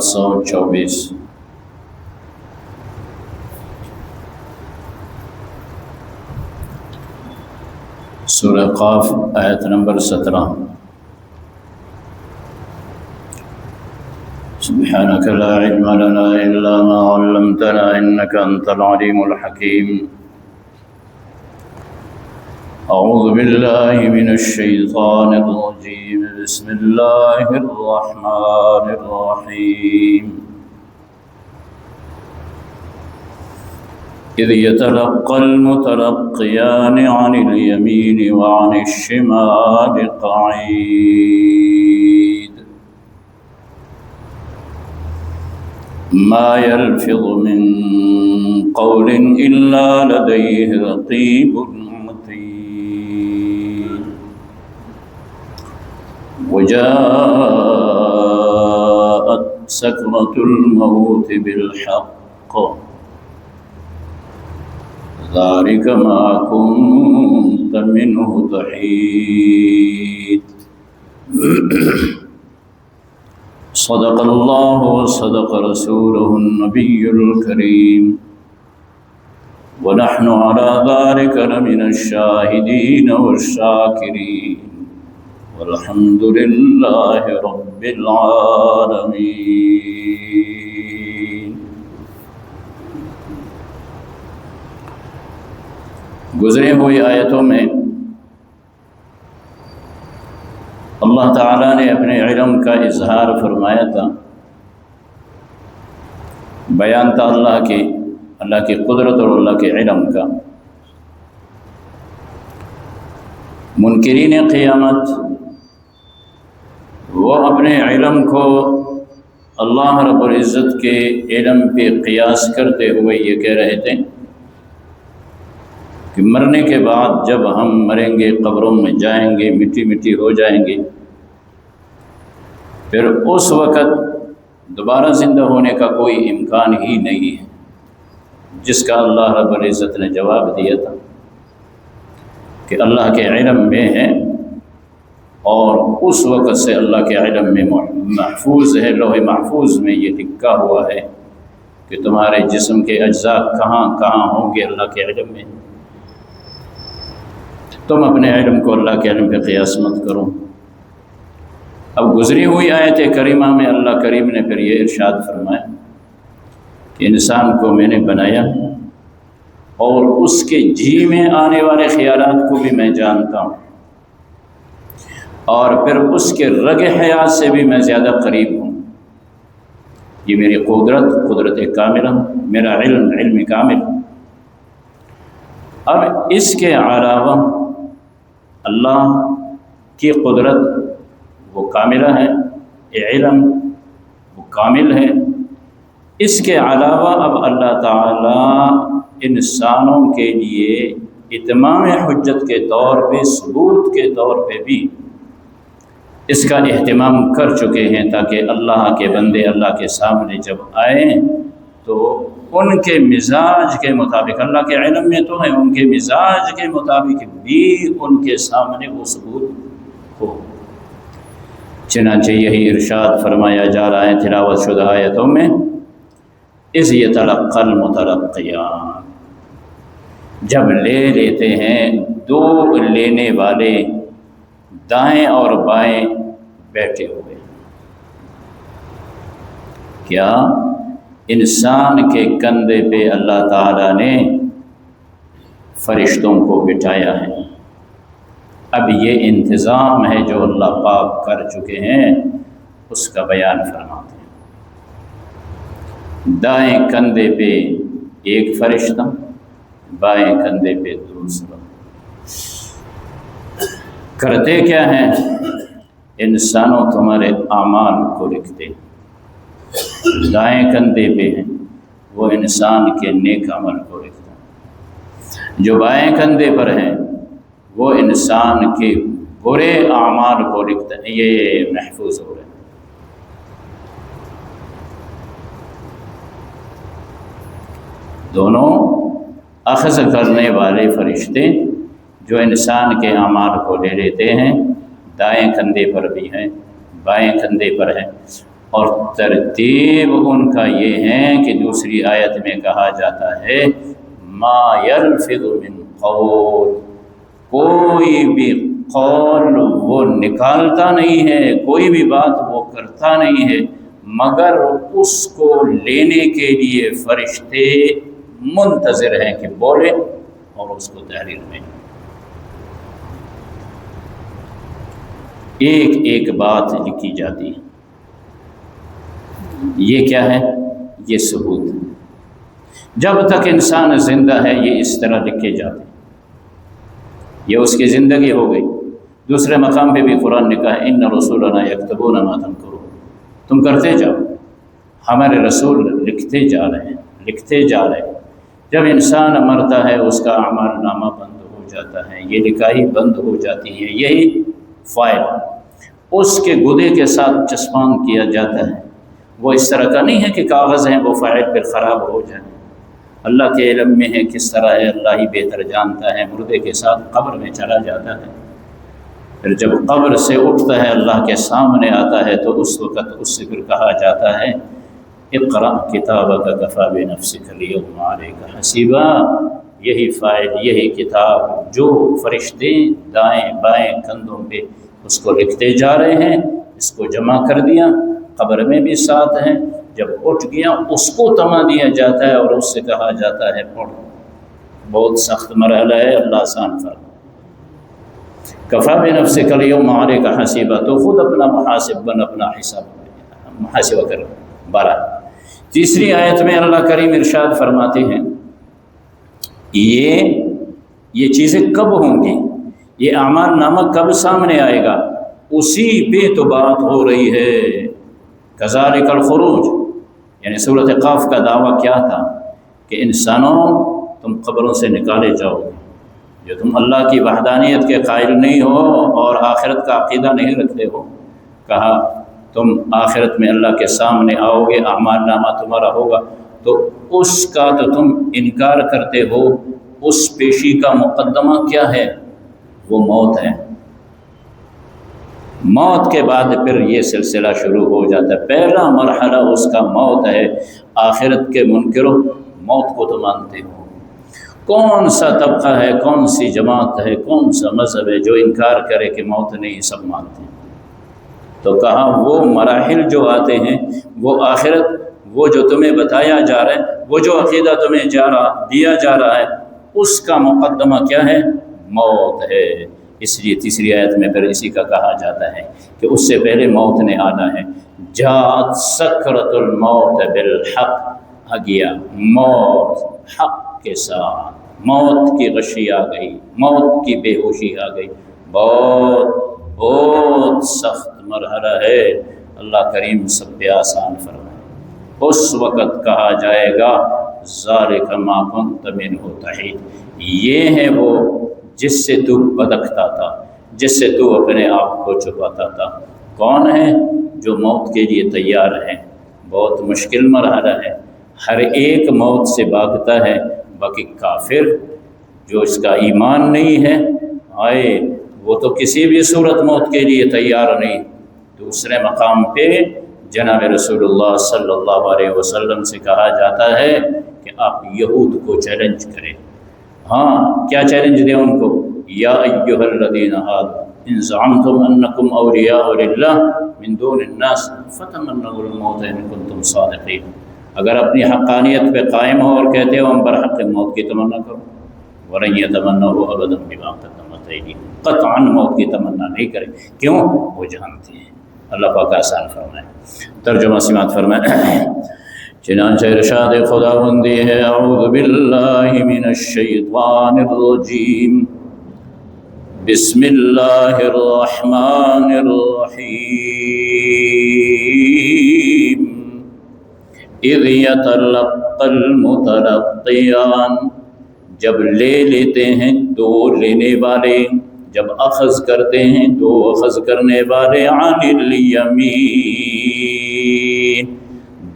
724 سورہ قاف آیت نمبر 17 سبحانك لا علم لنا إلا ما علمتنا إنك أنت العليم الحكيم أعوذ بالله من الشيطان الرجيم بسم الله الرحمن الرحيم إذ يتلقى المتلقيان عن اليمين وعن الشمال قعيد ما يلفظ من قول إلا لديه رقيب عتيد وجاءت سكرة الموت بالحق ذلك ما كنت منه تحيد صدق الله وصدق رسوله النبي الكريم ونحن على ذلك لمن الشاهدين والشاكرين والحمد لله رب العالمين۔ گزرے ہوئی آیتوں میں اللہ تعالیٰ نے اپنے علم کا اظہار فرمایا تھا، بیان تھا اللہ کی قدرت اور اللہ کے علم کا۔ منکرین قیامت وہ اپنے علم کو اللہ رب العزت کے علم پہ قیاس کرتے ہوئے یہ کہہ رہے تھے کہ مرنے کے بعد جب ہم مریں گے، قبروں میں جائیں گے، مٹی مٹی ہو جائیں گے، پھر اس وقت دوبارہ زندہ ہونے کا کوئی امکان ہی نہیں ہے، جس کا اللہ رب العزت نے جواب دیا تھا کہ اللہ کے علم میں ہے، اور اس وقت سے اللہ کے علم میں محفوظ ہے، لوح محفوظ میں یہ لکھا ہوا ہے کہ تمہارے جسم کے اجزاء کہاں کہاں ہوں گے، اللہ کے علم میں۔ تم اپنے علم کو اللہ کے علم پہ قیاس مت کرو۔ اب گزری ہوئی آیت کریمہ میں اللہ کریم نے پھر یہ ارشاد فرمایا کہ انسان کو میں نے بنایا اور اس کے جی میں آنے والے خیالات کو بھی میں جانتا ہوں، اور پھر اس کے رگ حیات سے بھی میں زیادہ قریب ہوں۔ یہ میری قدرت کاملہ، میرا علم کامل۔ اب اس کے علاوہ اللہ کی قدرت وہ کاملہ ہے، علم وہ کامل ہے۔ اس کے علاوہ اب اللہ تعالیٰ انسانوں کے لیے اتمام حجت کے طور پہ، ثبوت کے طور پہ بھی اس کا اہتمام کر چکے ہیں، تاکہ اللہ کے بندے اللہ کے سامنے جب آئیں تو ان کے مزاج کے مطابق، اللہ کے علم میں تو ہے، ان کے مزاج کے مطابق بھی ان کے سامنے وہ ثبوت ہو۔ چنانچہ یہی ارشاد فرمایا جا رہا ہے تلاوت شدہ آیتوں میں، اذ یتلقی المتلقیان، جب لے لیتے ہیں دو لینے والے دائیں اور بائیں بیٹھے ہوئے۔ کیا؟ انسان کے کندھے پہ اللہ تعالیٰ نے فرشتوں کو بٹھایا ہے۔ اب یہ انتظام ہے جو اللہ پاک کر چکے ہیں، اس کا بیان فرماتے ہیں۔ دائیں کندھے پہ ایک فرشتہ، بائیں کندھے پہ دوسرا۔ کرتے کیا ہیں؟ انسانوں تمہارے اعمال کو لکھتے ہیں۔ دائیں کندھے پہ ہیں وہ انسان کے نیک عمل کو لکھتا ہے، جو بائیں کندھے پر ہیں وہ انسان کے برے اعمال کو لکھتا ہے۔ یہ محفوظ ہو رہے ہیں۔ دونوں اخذ کرنے والے فرشتے جو انسان کے اعمال کو لے لیتے ہیں، دائیں کندھے پر بھی ہیں، بائیں کندھے پر ہیں، اور ترتیب ان کا یہ ہے کہ دوسری آیت میں کہا جاتا ہے ما یلفظ من قول، کوئی بھی قول وہ نکالتا نہیں ہے، کوئی بھی بات وہ کرتا نہیں ہے مگر اس کو لینے کے لیے فرشتے منتظر ہیں کہ بولے اور اس کو تحریر میں ایک ایک بات لکھی جاتی ہے۔ یہ کیا ہے؟ یہ ثبوت۔ جب تک انسان زندہ ہے یہ اس طرح لکھے جاتے ہیں، یہ اس کی زندگی ہو گئی۔ دوسرے مقام پہ بھی قرآن نے کہا ان رسولنا یکتبون ما تمکرون، تم کرتے جاؤ، ہمارے رسول لکھتے جا رہے ہیں، لکھتے جا رہے ہیں۔ جب انسان مرتا ہے اس کا اعمال نامہ بند ہو جاتا ہے، یہ لکھائی بند ہو جاتی ہے، یہی فائل اس کے گدے کے ساتھ چسپاں کیا جاتا ہے۔ وہ اس طرح کا نہیں ہے کہ کاغذ ہیں وہ فائل پھر خراب ہو جائے، اللہ کے علم میں ہے کس طرح ہے، اللہ ہی بہتر جانتا ہے۔ مردے کے ساتھ قبر میں چلا جاتا ہے، پھر جب قبر سے اٹھتا ہے اللہ کے سامنے آتا ہے تو اس وقت اس سے پھر کہا جاتا ہے اقرأ کتابک کفی بنفسک اليوم علیک حسیبا، یہی فائل، یہی کتاب جو فرشتے دائیں بائیں کندھوں پہ اس کو لکھتے جا رہے ہیں، اس کو جمع کر دیا، قبر میں بھی ساتھ ہیں، جب اٹھ گیا اس کو تما دیا جاتا ہے اور اس سے کہا جاتا ہے پڑھ۔ بہت سخت مرحلہ ہے، اللہ آسان فرما۔ کفی بنفسک اليوم علیک حسیبا، تو خود اپنا محاسب بن، اپنا حساب محاسبہ کر۔ 12 تیسری آیت میں اللہ کریم ارشاد فرماتے ہیں یہ چیزیں کب ہوں گی، یہ اعمال نامہ کب سامنے آئے گا، اسی پہ تو بات ہو رہی ہے۔ کذالک الخروج، یعنی سورۃ قاف کا دعویٰ کیا تھا کہ انسانوں تم قبروں سے نکالے جاؤ گے، جو تم اللہ کی وحدانیت کے قائل نہیں ہو اور آخرت کا عقیدہ نہیں رکھتے ہو، کہا تم آخرت میں اللہ کے سامنے آؤ گے، اعمال نامہ تمہارا ہوگا، تو اس کا تو تم انکار کرتے ہو۔ اس پیشی کا مقدمہ کیا ہے؟ وہ موت ہے۔ موت کے بعد پھر یہ سلسلہ شروع ہو جاتا ہے۔ پہلا مرحلہ اس کا موت ہے۔ آخرت کے منکروں، موت کو تو مانتے ہو، کون سا طبقہ ہے، کون سی جماعت ہے، کون سا مذہب ہے جو انکار کرے کہ موت نہیں، سب مانتے ہیں۔ تو کہا وہ مراحل جو آتے ہیں، وہ آخرت، وہ جو تمہیں بتایا جا رہا ہے، وہ جو عقیدہ تمہیں دیا جا رہا ہے، اس کا مقدمہ کیا ہے؟ موت ہے۔ اس لیے تیسری آیت میں پھر اسی کا کہا جاتا ہے کہ اس سے پہلے موت نے آنا ہے۔ جاءت سکرۃ الموت بالحق، آ گیا موت حق کے ساتھ، موت کی غشی آ گئی، موت کی بے ہوشی آ گئی۔ بہت سخت مرحلہ ہے، اللہ کریم سب پہ آسان فرمائے۔ اس وقت کہا جائے گا ذالک ما کنت منہ تحید، یہ ہے وہ جس سے تو بھٹکتا تھا، جس سے تو اپنے آپ کو چھپاتا تھا۔ کون ہے؟ جو موت کے لیے تیار ہے۔ بہت مشکل مرحلہ ہے، ہر ایک موت سے بھاگتا ہے، باقی کافر جو اس کا ایمان نہیں ہے، وہ تو کسی بھی صورت موت کے لیے تیار نہیں۔ دوسرے مقام پہ جناب رسول اللہ صلی اللہ علیہ وسلم سے کہا جاتا ہے کہ آپ یہود کو چیلنج کریں۔ ہاں، کیا چیلنج دیں ان کو؟ یا ایھا الذین ہادوا ان زعمتم انکم اولیاء للہ من دون الناس فتمنوا الموت ان کنتم صادقین، اگر اپنی حقانیت پہ قائم ہو اور کہتے ہو ہم برحق موت کی تمنا کرو، ولن یتمنوا ابدا بما قدمت ایدیہم، قطعاً موت کی تمنا نہیں کریں۔ کیوں؟ وہ جانتے ہیں۔ اللہ پاک آسان فرمائے۔ ترجمہ سماعت فرمائے۔ چنانچہ ارشاد خداوندی ہے اعوذ باللہ من الشیطان الرجیم، بسم اللہ الرحمن الرحیم، اذ یتلقی المتلقیان، جب لے لیتے ہیں دو لینے والے، جب اخذ کرتے ہیں دو اخذ کرنے والے، عن الیمین،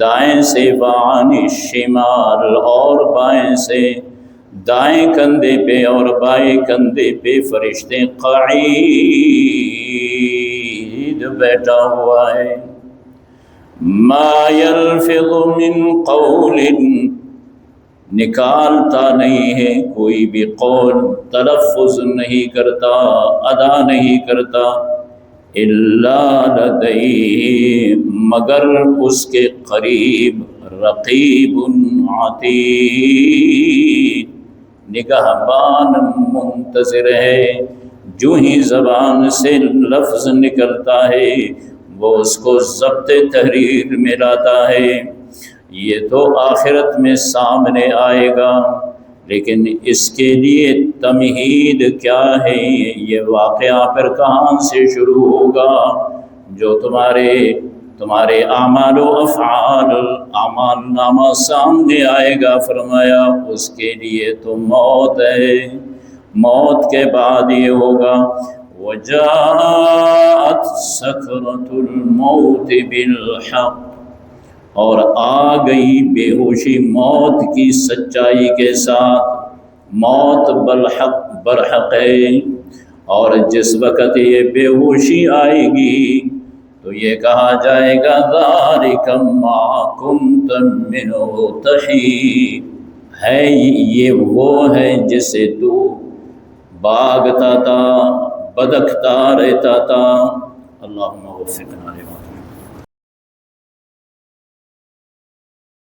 دائیں سے، وعن الشمال، اور بائیں سے، دائیں کندھے پہ اور بائیں کندھے پہ فرشتے، قعید، بیٹھا ہوا ہے۔ ما یلفظ من قول، نکالتا نہیں ہے کوئی بھی قول، تلفظ نہیں کرتا، ادا نہیں کرتا، الا لدیہ، مگر اس کے قریب، رقیب عتید، نگہبان منتظر ہے۔ جو ہی زبان سے لفظ نکلتا ہے وہ اس کو ضبط تحریر میں لاتا ہے۔ یہ تو آخرت میں سامنے آئے گا، لیکن اس کے لیے تمہید کیا ہے؟ یہ واقعہ پھر کہاں سے شروع ہوگا؟ جو تمہارے اعمال و افعال، اعمال نامہ سامنے آئے گا، فرمایا اس کے لیے تو موت ہے، موت کے بعد یہ ہوگا۔ وَجَاءَتْ سَكْرَةُ الْمَوْتِ بِالْحَقِّ، اور آ گئی بے ہوشی موت کی سچائی کے ساتھ، موت برحق ہے۔ اور جس وقت یہ بے ہوشی آئے گی تو یہ کہا جائے گا ذَلِكَ مَا كُنْتَ مِنْهُ تَحِيدُ، ہے یہ وہ ہے جسے تو باغتا تھا، بدکتا رہتا تھا۔ اللہم وفقنا لما